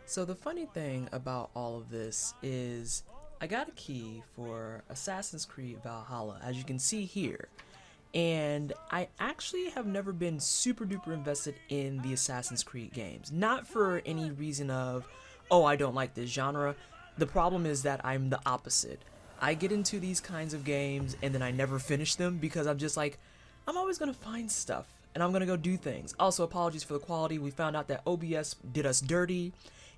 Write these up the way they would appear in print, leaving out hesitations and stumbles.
So the funny thing about all of this is I got a key for Assassin's Creed Valhalla, as you can see here. And I actually have never been super duper invested in the Assassin's Creed games. Not for any reason of, oh, I don't like this genre. The problem is that I'm the opposite. I get into these kinds of games and then I never finish them because I'm just like, I'm always gonna find stuff and I'm gonna go do things. Also, apologies for the quality. We found out that OBS did us dirty,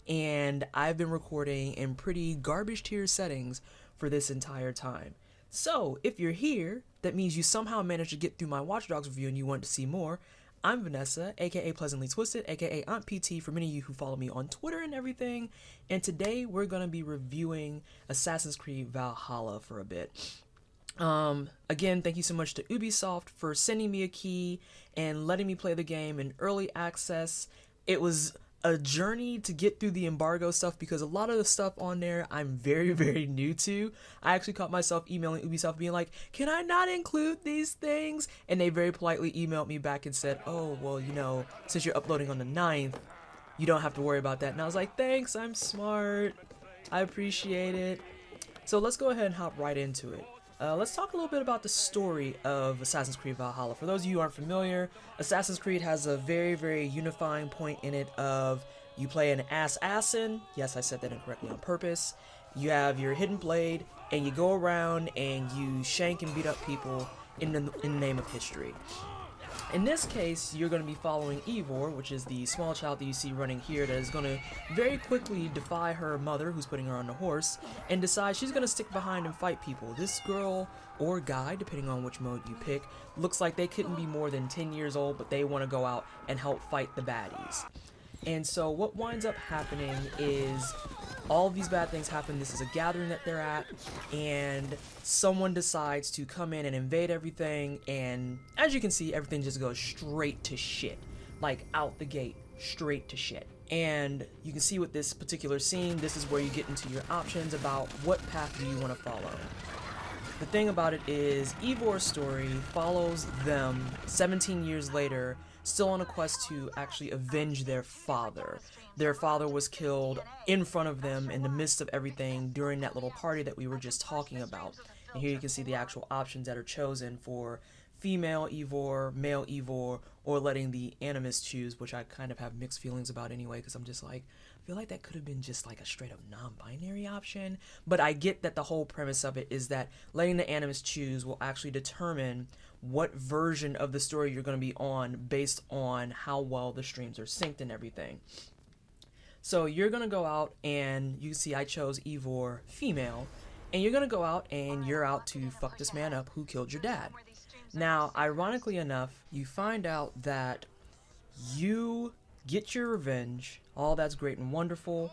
and I've been recording in pretty garbage tier settings for this entire time. So, if you're here, that means you somehow managed to get through my Watch Dogs review and you want to see more. I'm Vanessa, aka Pleasantly Twisted, aka Aunt PT for many of you who follow me on Twitter and everything. And today we're going to be reviewing Assassin's Creed Valhalla for a bit. Again, thank you so much to Ubisoft for sending me a key and letting me play the game in early access. It was a journey to get through the embargo stuff because a lot of the stuff on there I'm very, very new to. I actually caught myself emailing Ubisoft being like, can I not include these things? And they very politely emailed me back and said, oh, well, since you're uploading on the 9th, you don't have to worry about that. And I was like, thanks, I'm smart. I appreciate it. So let's go ahead and hop right into it. Let's talk a little bit about the story of Assassin's Creed Valhalla. For those of you who aren't familiar, Assassin's Creed has a very, very unifying point in it of you play an assassin. Yes, I said that incorrectly on purpose. You have your hidden blade, and you go around and you shank and beat up people in the name of history. In this case, you're going to be following Eivor, which is the small child that you see running here that is going to very quickly defy her mother, who's putting her on the horse, and decide she's going to stick behind and fight people. This girl, or guy, depending on which mode you pick, looks like they couldn't be more than 10 years old, but they want to go out and help fight the baddies. And so what winds up happening is all of these bad things happen. This is a gathering that they're at, and someone decides to come in and invade everything, and as you can see, everything just goes straight to shit. Like, out the gate, straight to shit. And you can see with this particular scene, this is where you get into your options about what path do you want to follow. The thing about it is, Eivor's story follows them 17 years later, still on a quest to actually avenge their father. Their father was killed in front of them in the midst of everything during that little party that we were just talking about. And here you can see the actual options that are chosen for female Eivor, male Eivor, or letting the animus choose, which I kind of have mixed feelings about anyway, because I'm just like, I feel like that could have been just like a straight up non-binary option. But I get that the whole premise of it is that letting the animus choose will actually determine what version of the story you're going to be on based on how well the streams are synced and everything. So you're going to go out and you can see I chose Eivor female, and you're going to go out and you're out to fuck this man up who killed your dad. Now, ironically enough, you find out that you get your revenge, all that's great and wonderful,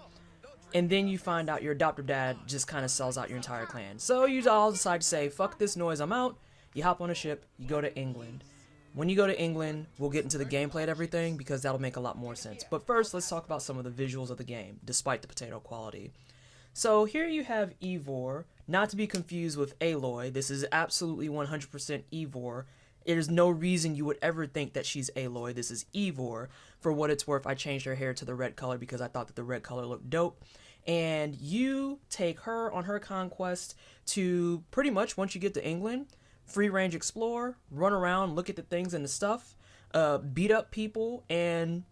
and then you find out your adoptive dad just kind of sells out your entire clan. So you all decide to say, fuck this noise, I'm out. You hop on a ship, you go to England. When you go to England, we'll get into the gameplay and everything because that'll make a lot more sense. But first, let's talk about some of the visuals of the game, despite the potato quality. So here you have Eivor, not to be confused with Aloy. This is absolutely 100% Eivor. There's no reason you would ever think that she's Aloy. This is Eivor. For what it's worth, I changed her hair to the red color because I thought that the red color looked dope. And you take her on her conquest to pretty much, once you get to England, free range explore, run around, look at the things and the stuff, beat up people, and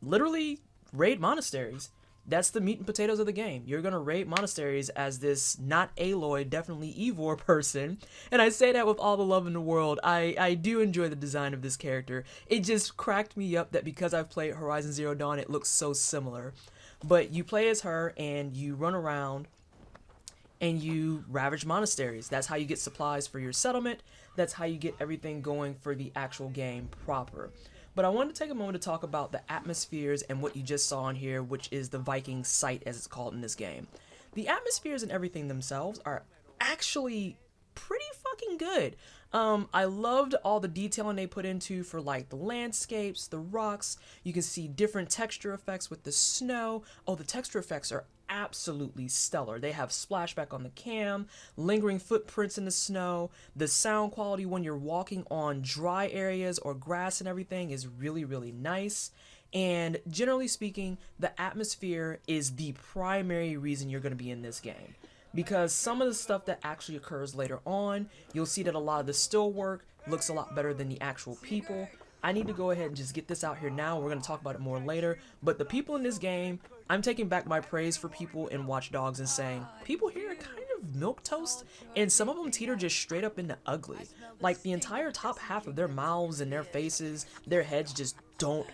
literally raid monasteries. That's the meat and potatoes of the game. You're going to raid monasteries as this not Aloy, definitely Eivor person. And I say that with all the love in the world. I do enjoy the design of this character. It just cracked me up that because I've played Horizon Zero Dawn, it looks so similar. But you play as her and you run around and you ravage monasteries. That's how you get supplies for your settlement. That's how you get everything going for the actual game proper. But I wanted to take a moment to talk about the atmospheres and what you just saw in here, which is the Viking site, as it's called in this game. The atmospheres and everything themselves are actually pretty fucking good. I loved all the detailing they put into for like the landscapes, the rocks. You can see different texture effects with the snow. Oh, the texture effects are absolutely stellar. They have splashback on the cam, lingering footprints in the snow. The sound quality when you're walking on dry areas or grass and everything is really, really nice. And generally speaking, the atmosphere is the primary reason you're going to be in this game. Because some of the stuff that actually occurs later on, you'll see that a lot of the still work looks a lot better than the actual people. I need to go ahead and just get this out here now. We're going to talk about it more later. But the people in this game, I'm taking back my praise for people in Watch Dogs and saying, people here are kind of milquetoast, and some of them teeter just straight up into ugly. Like the entire top half of their mouths and their faces, their heads just don't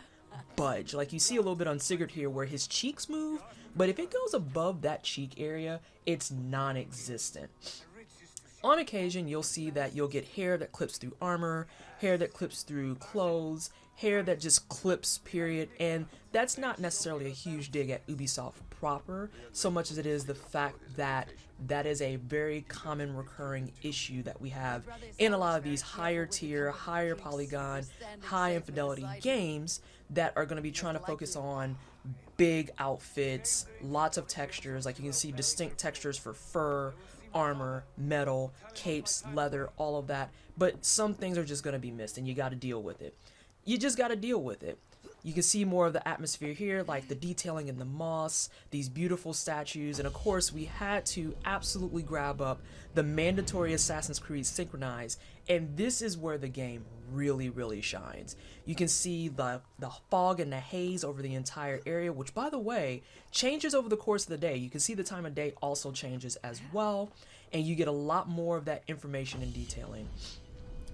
budge. Like you see a little bit on Sigurd here where his cheeks move, but if it goes above that cheek area, it's non-existent. On occasion, you'll see that you'll get hair that clips through armor, hair that clips through clothes, hair that just clips, period, and that's not necessarily a huge dig at Ubisoft proper, so much as it is the fact that that is a very common recurring issue that we have in a lot of these higher tier, higher polygon, high infidelity games that are going to be trying to focus on big outfits, lots of textures. Like you can see distinct textures for fur, armor, metal, capes, leather, all of that. But some things are just going to be missed and you got to deal with it. You just got to deal with it. You can see more of the atmosphere here, like the detailing in the moss, these beautiful statues, and of course we had to absolutely grab up the mandatory Assassin's Creed Synchronize, and this is where the game really shines. You can see the fog and the haze over the entire area, which by the way, changes over the course of the day. You can see the time of day also changes as well, and you get a lot more of that information and detailing.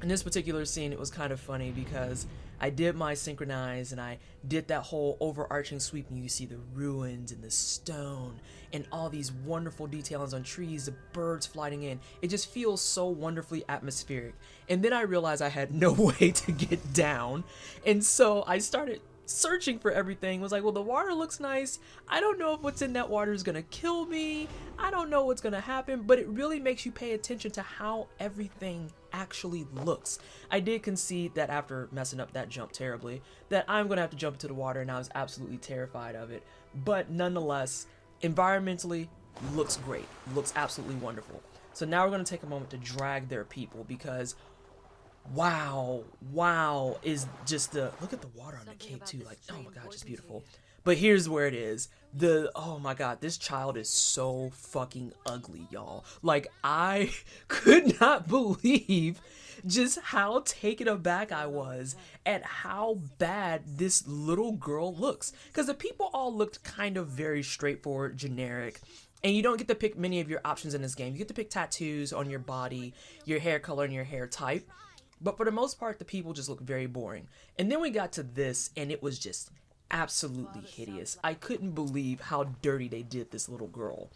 In this particular scene, it was kind of funny because I did my synchronize and I did that whole overarching sweep, and you see the ruins and the stone and all these wonderful details on trees, the birds flying in. It just feels so wonderfully atmospheric. And then I realized I had no way to get down, and so I started searching for everything. Was like, well, the water looks nice. I don't know if what's in that water is gonna kill me. I don't know what's gonna happen, but it really makes you pay attention to how everything actually looks. I did concede that after messing up that jump terribly, that I'm gonna have to jump into the water, and I was absolutely terrified of it. But nonetheless, environmentally, looks great. Looks absolutely wonderful. So now we're gonna take a moment to drag their people because wow is just the look at the water on the cape too, like oh my god, just beautiful. But here's where it is. Oh my god, this child is so fucking ugly, y'all. Like I could not believe just how taken aback I was at how bad this little girl looks, because the people all looked kind of very straightforward, generic. And you don't get to pick many of your options in this game. You get to pick tattoos on your body, your hair color, and your hair type. But for the most part, the people just look very boring. And then we got to this, and it was just absolutely hideous. I couldn't believe how dirty they did this little girl.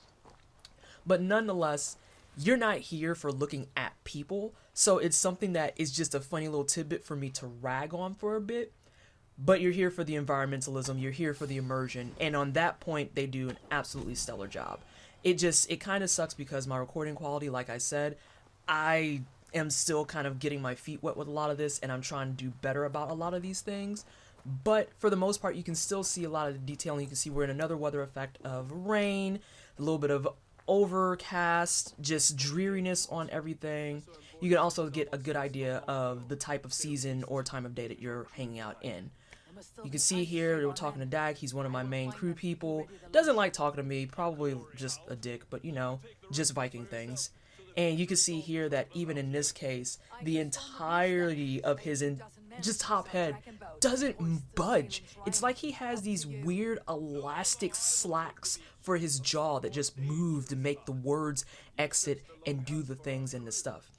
But nonetheless, you're not here for looking at people, so it's something that is just a funny little tidbit for me to rag on for a bit. But you're here for the environmentalism, you're here for the immersion, and on that point, they do an absolutely stellar job. It kind of sucks because my recording quality, like I said, I am still kind of getting my feet wet with a lot of this, and I'm trying to do better about a lot of these things. But for the most part, you can still see a lot of the detailing. You can see we're in another weather effect of rain, a little bit of overcast, just dreariness on everything. You can also get a good idea of the type of season or time of day that you're hanging out in. You can see here, we're talking to Dag. He's one of my main crew people. Doesn't like talking to me, probably just a dick, but you know, just Viking things. And you can see here that even in this case, the entirety of his just top head doesn't budge. It's like he has these weird elastic slacks for his jaw that just move to make the words exit and do the things and the stuff.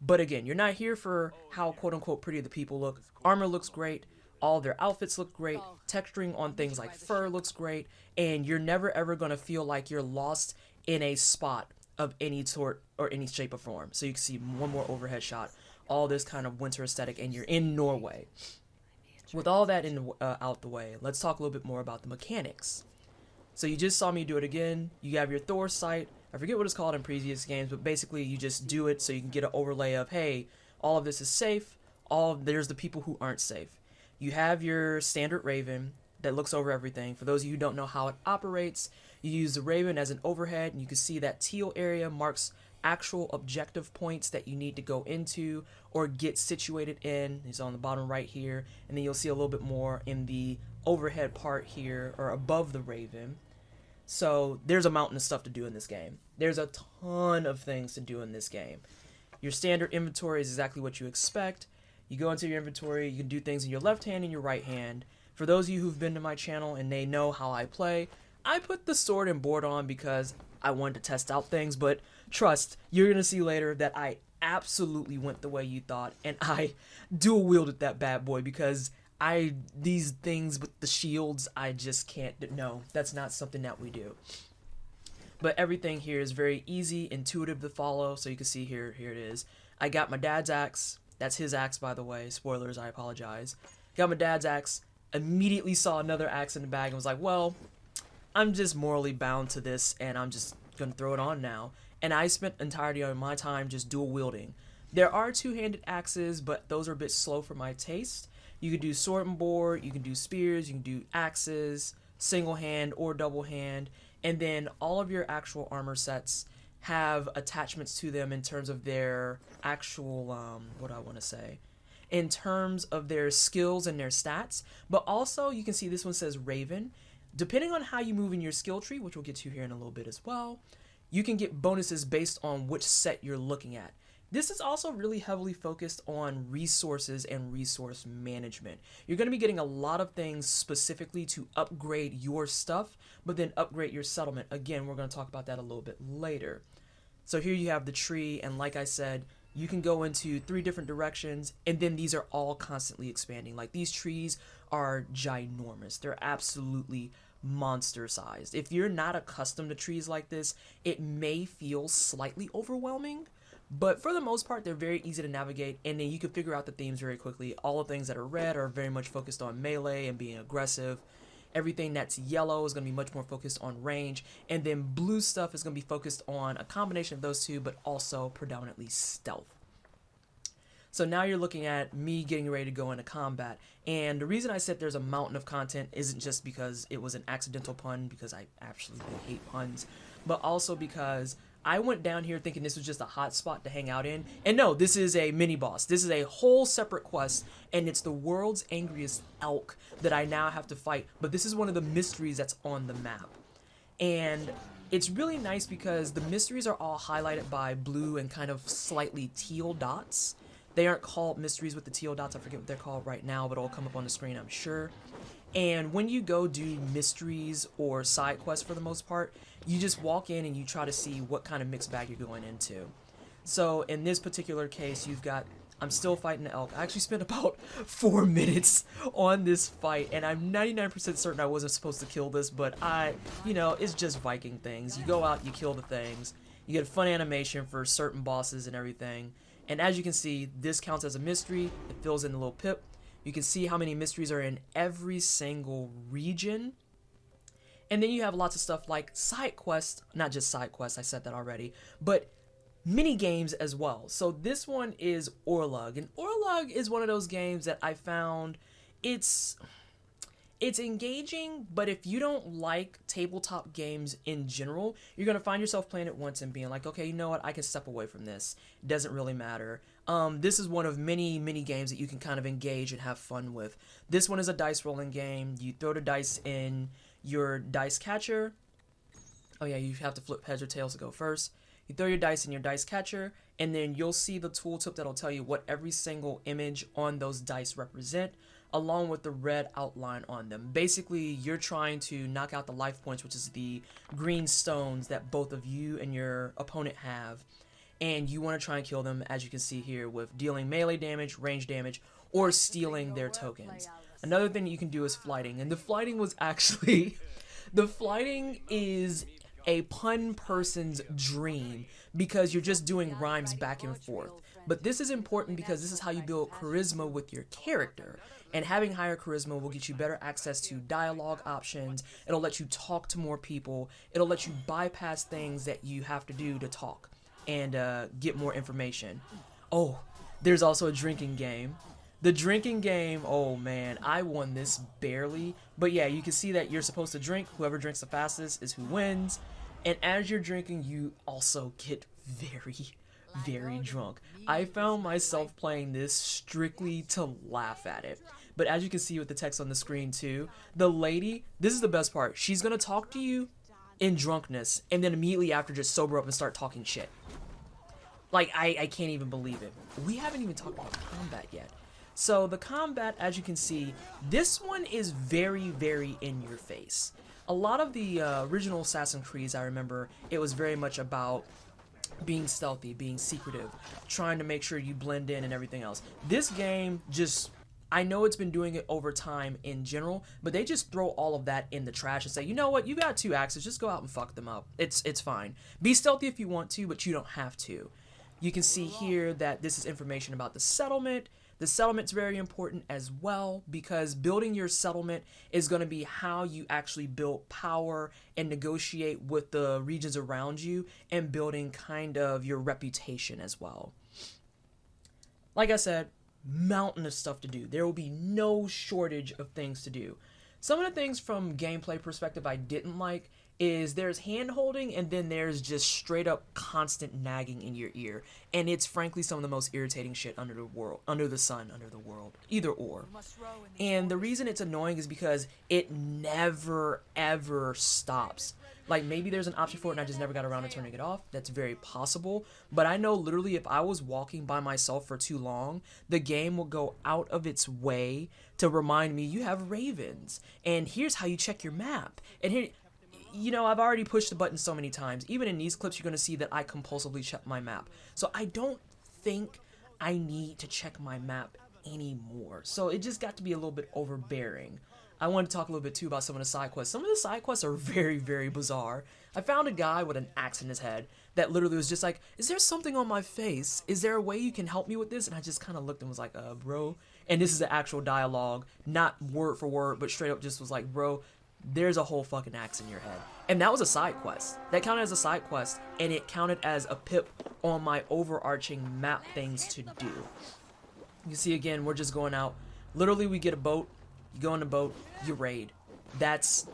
But again, you're not here for how quote-unquote pretty the people look. Armor looks great. All their outfits look great. Texturing on things like fur looks great. And you're never ever going to feel like you're lost in a spot of any sort or any shape or form. So you can see one more overhead shot, all this kind of winter aesthetic, and you're in Norway. With all that out the way, let's talk a little bit more about the mechanics. So you just saw me do it again. You have your Thor sight. I forget what it's called in previous games, but basically you just do it so you can get an overlay of, hey, all of this is safe. There's the people who aren't safe. You have your standard Raven that looks over everything. For those of you who don't know how it operates, you use the Raven as an overhead, and you can see that teal area marks actual objective points that you need to go into or get situated in. It's on the bottom right here, and then you'll see a little bit more in the overhead part here, or above the raven. So there's a mountain of stuff to do in this game. There's a ton of things to do in this game. Your standard inventory is exactly what you expect. You go into your inventory, you can do things in your left hand and your right hand. For those of you who've been to my channel and they know how I play, I put the sword and board on because I wanted to test out things, but trust, you're going to see later that I absolutely went the way you thought, and I dual wielded that bad boy because these things with the shields, I just can't, no, that's not something that we do. But everything here is very easy, intuitive to follow, so you can see here it is. I got my dad's axe. That's his axe, by the way. Spoilers, I apologize. Got my dad's axe, immediately saw another axe in the bag and was like, well, I'm just morally bound to this, and I'm just going to throw it on now. And I spent entirety of my time just dual wielding. There are two-handed axes, but those are a bit slow for my taste. You can do sword and board, you can do spears, you can do axes, single hand or double hand, and then all of your actual armor sets have attachments to them in terms of their actual, what do I want to say? In terms of their skills and their stats, but also you can see this one says Raven. Depending on how you move in your skill tree, which we'll get to here in a little bit as well, you can get bonuses based on which set you're looking at. This is also really heavily focused on resources and resource management. You're going to be getting a lot of things specifically to upgrade your stuff, but then upgrade your settlement. Again, we're going to talk about that a little bit later. So here you have the tree, and like I said, you can go into 3 different directions, and then these are all constantly expanding. Like, these trees are ginormous. They're absolutely monster sized. If you're not accustomed to trees like this, it may feel slightly overwhelming, but for the most part, they're very easy to navigate, and then you can figure out the themes very quickly. All the things that are red are very much focused on melee and being aggressive. Everything that's yellow is going to be much more focused on range, and then blue stuff is going to be focused on a combination of those two, but also predominantly stealth. So now you're looking at me getting ready to go into combat, and the reason I said there's a mountain of content isn't just because it was an accidental pun, because I absolutely hate puns, but also because I went down here thinking this was just a hot spot to hang out in, and no, this is a mini boss. This is a whole separate quest, and it's the world's angriest elk that I now have to fight, but this is one of the mysteries that's on the map. And it's really nice because the mysteries are all highlighted by blue and kind of slightly teal dots. They aren't called mysteries with the teal dots, I forget what they're called right now, but it'll come up on the screen, I'm sure. And when you go do mysteries or side quests for the most part, you just walk in and you try to see what kind of mixed bag you're going into. So in this particular case, you've got, I'm still fighting the elk. I actually spent about 4 minutes on this fight, and I'm 99% certain I wasn't supposed to kill this, but it's just Viking things. You go out, you kill the things, you get a fun animation for certain bosses and everything. And as you can see, this counts as a mystery. It fills in the little pip. You can see how many mysteries are in every single region. And then you have lots of stuff like side quests, not just side quests, I said that already, but mini games as well. So this one is Orlog, and Orlog is one of those games that I found it's engaging, but if you don't like tabletop games in general, you're going to find yourself playing it once and being like, okay, you know what, I can step away from this. It doesn't really matter. This is one of many games that you can kind of engage and have fun with. This one is a dice rolling game. You throw the dice in your dice catcher. Oh yeah, you have to flip heads or tails to go first. You throw your dice in your dice catcher, and then you'll see the tooltip that'll tell you what every single image on those dice represent, along with the red outline on them. Basically, you're trying to knock out the life points, which is the green stones that both of you and your opponent have, and you want to try and kill them, as you can see here, with dealing melee damage, range damage, or stealing their tokens. Another thing you can do is flighting, and the flighting was actually the flighting is a pun person's dream because you're just doing rhymes back and forth. But this is important because this is how you build charisma with your character. And having higher charisma will get you better access to dialogue options. It'll let you talk to more people. It'll let you bypass things that you have to do to talk and get more information. Oh, there's also a drinking game. The drinking game, oh man, I won this barely. But yeah, you can see that you're supposed to drink. Whoever drinks the fastest is who wins. And as you're drinking, you also get very drunk. I found myself playing this strictly to laugh at it. but as you can see with the text on the screen too, the lady, this is the best part, she's gonna talk to you in drunkenness and then immediately after just sober up and start talking shit. Like, I can't even believe it. We haven't even talked about combat yet. So the combat, as you can see, this one is very, very in your face. A lot of the original Assassin's Creed, I remember, it was very much about being stealthy, being secretive, trying to make sure you blend in and everything else. This game just, I know it's been doing it over time in general, but they just throw all of that in the trash and say, you know what, you got 2 axes, just go out and fuck them up. It's fine. Be stealthy if you want to, but you don't have to. You can see here that this is information about the settlement. The settlement's very important as well because building your settlement is going to be how you actually build power and negotiate with the regions around you and building kind of your reputation as well. Like I said, mountain of stuff to do. There will be no shortage of things to do. Some of the things from gameplay perspective I didn't like is there's hand holding and then there's just straight up constant nagging in your ear, and it's frankly some of the most irritating shit under the world, under the sun, under the world, either or. And the reason it's annoying is because it never ever stops. Like, maybe there's an option for it and I just never got around to turning it off. That's very possible. But I know literally if I was walking by myself for too long, the game will go out of its way to remind me you have ravens. And here's how you check your map. And here, you know, I've already pushed the button so many times. Even in these clips, you're going to see that I compulsively check my map. So I don't think I need to check my map anymore. So it just got to be a little bit overbearing. I want to talk a little bit too about some of the side quests. Some of the side quests are very, very bizarre. I found a guy with an axe in his head that literally was just like, is there something on my face? Is there a way you can help me with this? And I just kind of looked and was like, bro. And this is the actual dialogue, not word for word, but straight up just was like, bro, there's a whole fucking axe in your head. And that was a side quest. That counted as a side quest, and it counted as a pip on my overarching map things to do. You see, again, we're just going out. Literally, we get a boat. You go in the boat, you raid. That's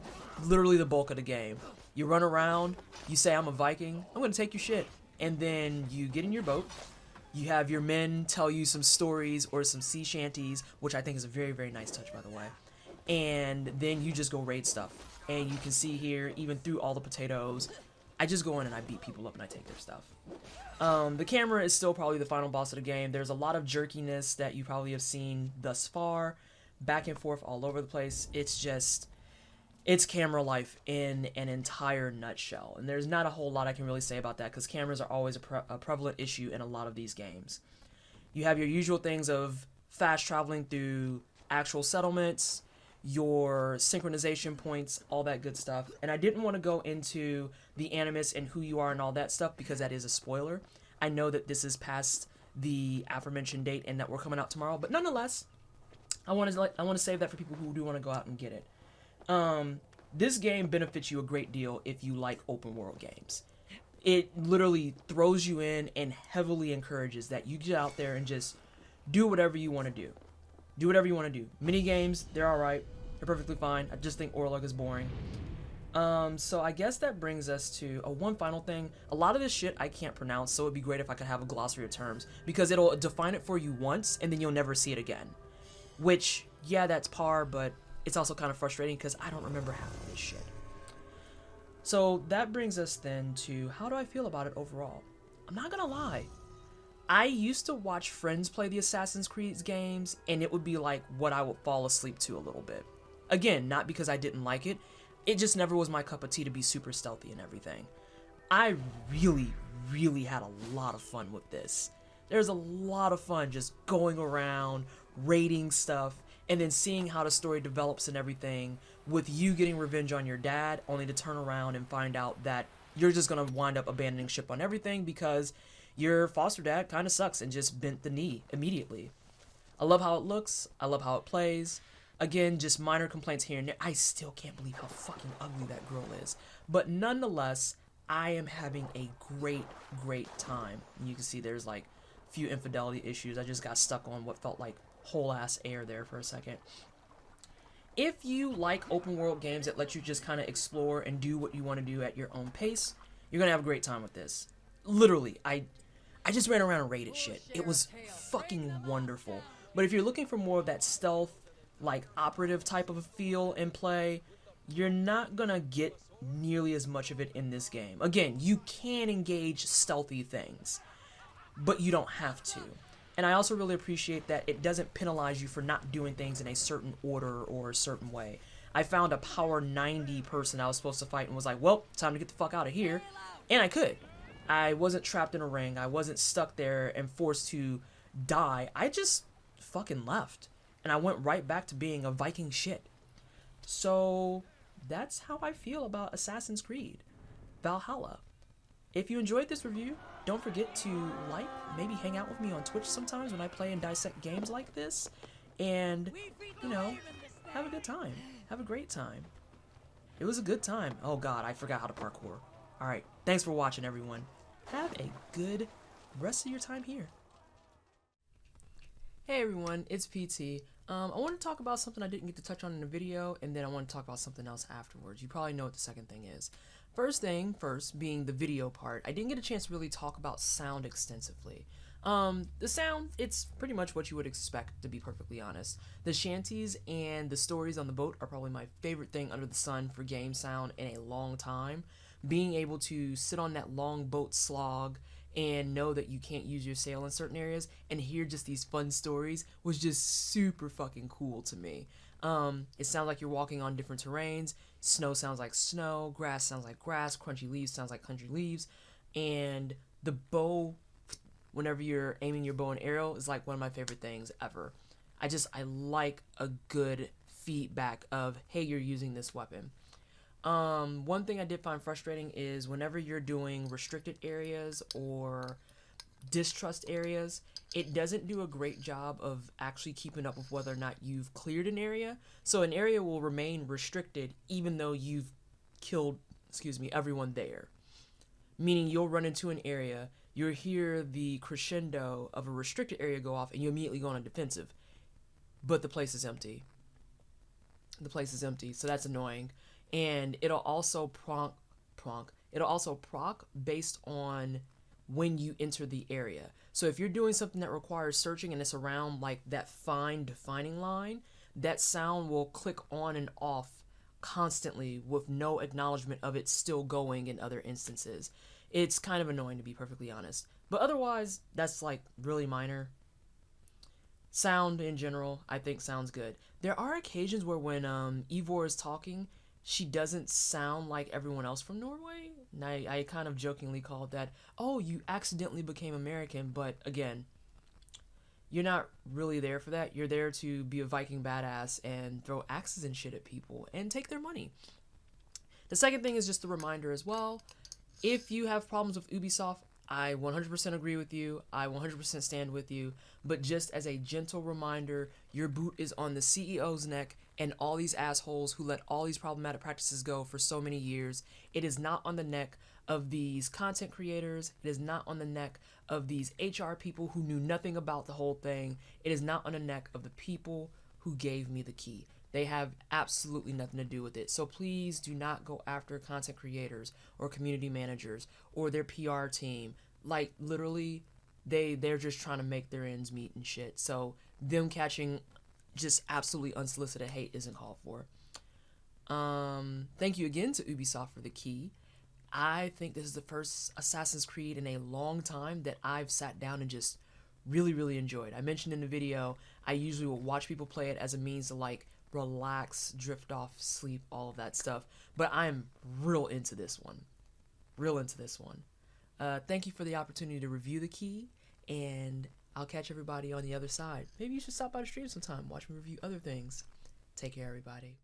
literally the bulk of the game. You run around, you say, I'm a Viking, I'm gonna take your shit. And then you get in your boat, you have your men tell you some stories or some sea shanties, which I think is a very, very nice touch, by the way. And then you just go raid stuff. And you can see here, even through all the potatoes, I just go in and I beat people up and I take their stuff. The camera is still probably the final boss of the game. There's a lot of jerkiness that you probably have seen thus far. Back and forth all over the place. It's just, it's camera life in an entire nutshell. And there's not a whole lot I can really say about that because cameras are always a prevalent issue in a lot of these games. You have your usual things of fast traveling through actual settlements, your synchronization points, all that good stuff. And I didn't want to go into the animus and who you are and all that stuff because that is a spoiler. I know that this is past the aforementioned date and that we're coming out tomorrow, but nonetheless, I want to save that for people who do want to go out and get it. This game benefits you a great deal if you like open world games. It literally throws you in and heavily encourages that you get out there and just do whatever you want to do. Do whatever you want to do. Mini games, they're alright. They're perfectly fine. I just think Orlog is boring. So I guess that brings us to one final thing. A lot of this shit I can't pronounce, so it'd be great if I could have a glossary of terms because it'll define it for you once and then you'll never see it again. Which, yeah, that's par, but it's also kind of frustrating because I don't remember half of this shit. So that brings us then to how do I feel about it overall? I'm not gonna lie. I used to watch friends play the Assassin's Creed games, and it would be like what I would fall asleep to a little bit. Again, not because I didn't like it. It just never was my cup of tea to be super stealthy and everything. I really, really had a lot of fun with this. There's a lot of fun just going around, raiding stuff, and then seeing how the story develops and everything, with you getting revenge on your dad, only to turn around and find out that you're just going to wind up abandoning ship on everything because your foster dad kind of sucks and just bent the knee immediately. I love how it looks. I love how it plays. Again, just minor complaints here and there. I still can't believe how fucking ugly that girl is. But nonetheless, I am having a great, great time. And you can see there's like a few infidelity issues. I just got stuck on what felt like whole ass air there for a second. If you like open world games that let you just kind of explore and do what you want to do at your own pace, you're going to have a great time with this. Literally, I just ran around and raided shit. It was fucking wonderful. But if you're looking for more of that stealth, like operative type of a feel and play, you're not gonna get nearly as much of it in this game. Again, you can engage stealthy things, but you don't have to. And I also really appreciate that it doesn't penalize you for not doing things in a certain order or a certain way. I found a power 90 person I was supposed to fight and was like, well, time to get the fuck out of here. And I could. I wasn't trapped in a ring. I wasn't stuck there and forced to die. I just fucking left. And I went right back to being a Viking shit. So that's how I feel about Assassin's Creed Valhalla. If you enjoyed this review, don't forget to like, maybe hang out with me on Twitch sometimes when I play and dissect games like this. And, you know, have a good time. Have a great time. It was a good time. Oh god, I forgot how to parkour. Alright, thanks for watching, everyone. Have a good rest of your time here. Hey everyone, it's PT. I want to talk about something I didn't get to touch on in the video, and then I want to talk about something else afterwards. You probably know what the second thing is. First thing first, being the video part, I didn't get a chance to really talk about sound extensively. The sound, it's pretty much what you would expect, to be perfectly honest. The shanties and the stories on the boat are probably my favorite thing under the sun for game sound in a long time. Being able to sit on that long boat slog and know that you can't use your sail in certain areas and hear just these fun stories was just super fucking cool to me. It sounds like you're walking on different terrains. Snow sounds like snow, grass sounds like grass, crunchy leaves sounds like crunchy leaves, and the bow, whenever you're aiming your bow and arrow, is like one of my favorite things ever. I like a good feedback of, hey, you're using this weapon. One thing I did find frustrating is whenever you're doing restricted areas or distrust areas, it doesn't do a great job of actually keeping up with whether or not you've cleared an area. So an area will remain restricted even though you've killed, everyone there. Meaning you'll run into an area, you'll hear the crescendo of a restricted area go off, and you immediately go on a defensive. But the place is empty. The place is empty, so that's annoying. And it'll also proc based on when you enter the area. So if you're doing something that requires searching and it's around like that fine defining line, that sound will click on and off constantly with no acknowledgement of it still going in other instances. It's kind of annoying, to be perfectly honest. But otherwise, that's like really minor. Sound in general, I think sounds good. There are occasions where when Eivor is talking, she doesn't sound like everyone else from Norway. And I kind of jokingly called that, oh, you accidentally became American, but again, you're not really there for that. You're there to be a Viking badass and throw axes and shit at people and take their money. The second thing is just a reminder as well. If you have problems with Ubisoft, I 100% agree with you. I 100% stand with you. But just as a gentle reminder, your boot is on the CEO's neck and all these assholes who let all these problematic practices go for so many years. It is not on the neck of these content creators. It is not on the neck of these HR people who knew nothing about the whole thing. It is not on the neck of the people who gave me the key. They have absolutely nothing to do with it. So please do not go after content creators or community managers or their PR team. Like literally, they're just trying to make their ends meet and shit. So them catching just absolutely unsolicited hate isn't called for. Thank you again to Ubisoft for the key. I think this is the first Assassin's Creed in a long time that I've sat down and just really enjoyed. I mentioned in the video, I usually will watch people play it as a means to like relax, drift off, sleep, all of that stuff. But I'm real into this one. Thank you for the opportunity to review the key, and I'll catch everybody on the other side. Maybe you should stop by the stream sometime, watch me review other things. Take care, everybody.